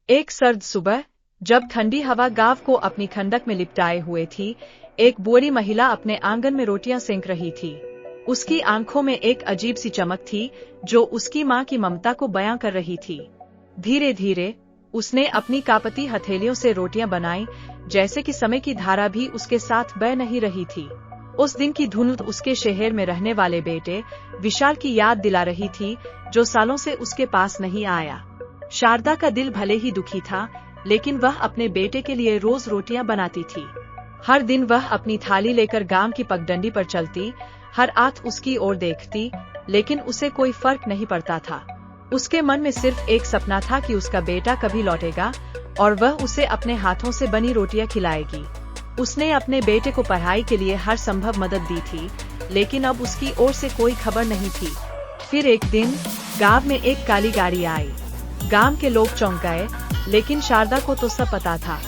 एक सर्द सुबह, जब ठंडी हवा गांव को अपनी खंडक में लिपटाए हुए थी, एक बूढ़ी महिला अपने आंगन में रोटियां सेंक रही थी। उसकी आंखों में एक अजीब सी चमक थी, जो उसकी मां की ममता को बयां कर रही थी। धीरे धीरे उसने अपनी कांपती हथेलियों से रोटियां बनाई, जैसे कि समय की धारा भी उसके साथ बह नहीं रही थी। उस दिन की धुंध उसके शहर में रहने वाले बेटे विशाल की याद दिला रही थी, जो सालों से उसके पास नहीं आया। शारदा का दिल भले ही दुखी था, लेकिन वह अपने बेटे के लिए रोज रोटियां बनाती थी। हर दिन वह अपनी थाली लेकर गांव की पगडंडी पर चलती, हर आंख उसकी ओर देखती, लेकिन उसे कोई फर्क नहीं पड़ता था। उसके मन में सिर्फ एक सपना था कि उसका बेटा कभी लौटेगा और वह उसे अपने हाथों से बनी रोटियां खिलाएगी। उसने अपने बेटे को पढ़ाई के लिए हर संभव मदद दी थी, लेकिन अब उसकी ओर से कोई खबर नहीं थी। फिर एक दिन गांव में एक काली गाड़ी आई। गांव के लोग चौंक गए, लेकिन शारदा को तो सब पता था।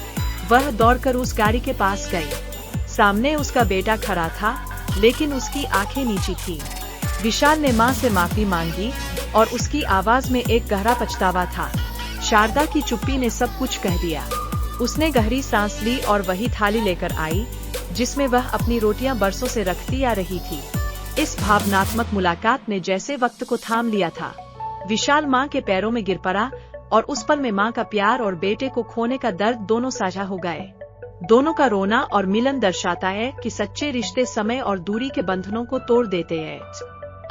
वह दौड़कर उस गाड़ी के पास गई। सामने उसका बेटा खड़ा था, लेकिन उसकी आंखें नीची थीं। विशाल ने मां से माफी मांगी और उसकी आवाज में एक गहरा पछतावा था। शारदा की चुप्पी ने सब कुछ कह दिया। उसने गहरी सांस ली और वही थाली लेकर आई, जिसमें वह अपनी रोटियां बरसों से रखती आ रही थी। इस भावनात्मक मुलाकात ने जैसे वक्त को थाम लिया था। विशाल मां के पैरों में गिर पड़ा और उस पल में मां का प्यार और बेटे को खोने का दर्द दोनों साझा हो गए। दोनों का रोना और मिलन दर्शाता है कि सच्चे रिश्ते समय और दूरी के बंधनों को तोड़ देते हैं।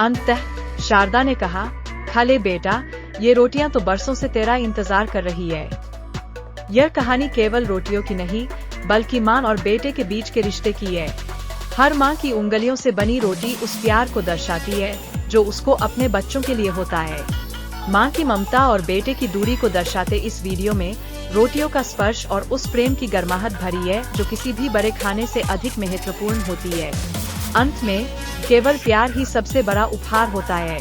अंततः शारदा ने कहा, खा ले बेटा, ये रोटियां तो बरसों से तेरा इंतजार कर रही है। यह कहानी केवल रोटियों की नहीं, बल्कि मां और बेटे के बीच के रिश्ते की है। हर मां की उंगलियों से बनी रोटी उस प्यार को दर्शाती है, जो उसको अपने बच्चों के लिए होता है। मां की ममता और बेटे की दूरी को दर्शाते इस वीडियो में रोटियों का स्पर्श और उस प्रेम की गर्माहट भरी है, जो किसी भी बड़े खाने से अधिक महत्वपूर्ण होती है। अंत में केवल प्यार ही सबसे बड़ा उपहार होता है।